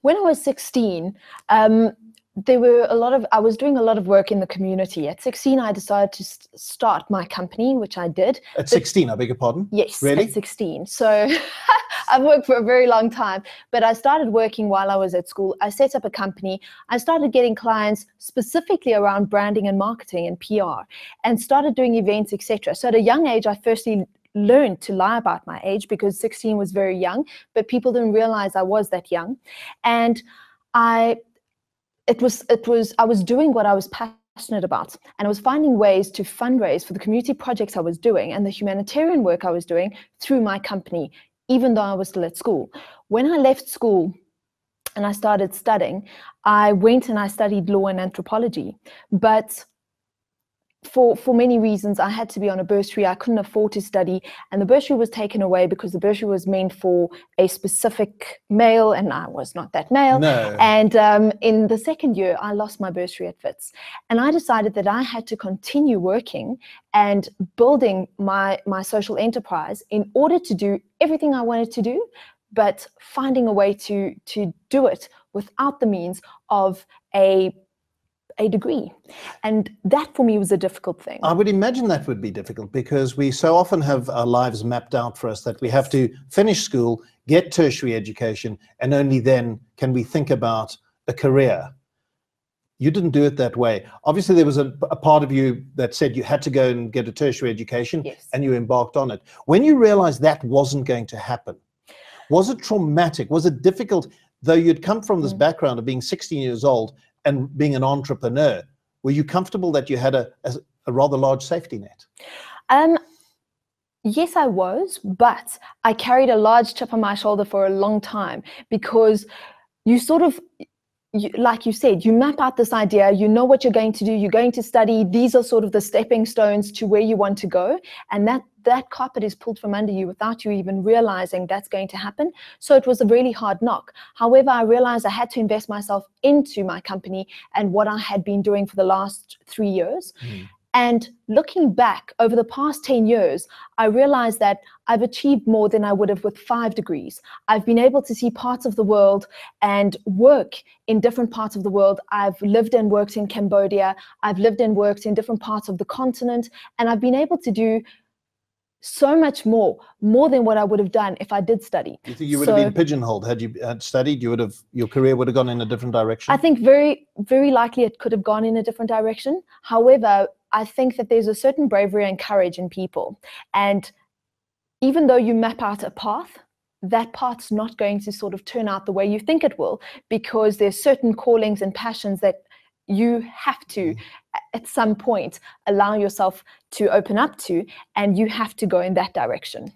When I was 16, I was doing a lot of work in the community. At 16, I decided to start my company, which I did. At 16, I beg your pardon? Yes, really? At 16. So I've worked for a very long time, but I started working while I was at school. I set up a company. I started getting clients specifically around branding and marketing and PR, and started doing events, etc. So at a young age, I firstly learned to lie about my age, because 16 was very young, but people didn't realize I was that young. And I was doing what I was passionate about, and I was finding ways to fundraise for the community projects I was doing and the humanitarian work I was doing through my company, even though I was still at school. When I left school and I started studying, I went and I studied law and anthropology, but for many reasons, I had to be on a bursary. I couldn't afford to study, and the bursary was taken away because the bursary was meant for a specific male, and I was not that male. No. And in the second year, I lost my bursary at Wits, and I decided that I had to continue working and building my social enterprise in order to do everything I wanted to do, but finding a way to do it without the means of a degree. And that for me was a difficult thing. I would imagine that would be difficult, because we so often have our lives mapped out for us that we have to finish school, get tertiary education, and only then can we think about a career. You didn't do it that way. Obviously, there was a part of you that said you had to go and get a tertiary education, yes, and you embarked on it. When you realized that wasn't going to happen, was it traumatic? Was it difficult? Though you'd come from this background of being 16 years old and being an entrepreneur, were you comfortable that you had a rather large safety net? Yes, I was, but I carried a large chip on my shoulder for a long time, because you sort of, like you said, you map out this idea, you know what you're going to do, you're going to study, these are sort of the stepping stones to where you want to go, and that carpet is pulled from under you without you even realizing that's going to happen. So it was a really hard knock. However, I realized I had to invest myself into my company and what I had been doing for the last 3 years. And looking back over the past 10 years, I realized that I've achieved more than I would have with 5 degrees. I've been able to see parts of the world and work in different parts of the world. I've lived and worked in Cambodia. I've lived and worked in different parts of the continent. And I've been able to do so much more than what I would have done if I did study. You think you would have been pigeonholed had you studied? Your career would have gone in a different direction? I think very, very likely it could have gone in a different direction. However, I think that there's a certain bravery and courage in people. And even though you map out a path, that path's not going to sort of turn out the way you think it will, because there's certain callings and passions that you have to, at some point, allow yourself to open up to, and you have to go in that direction.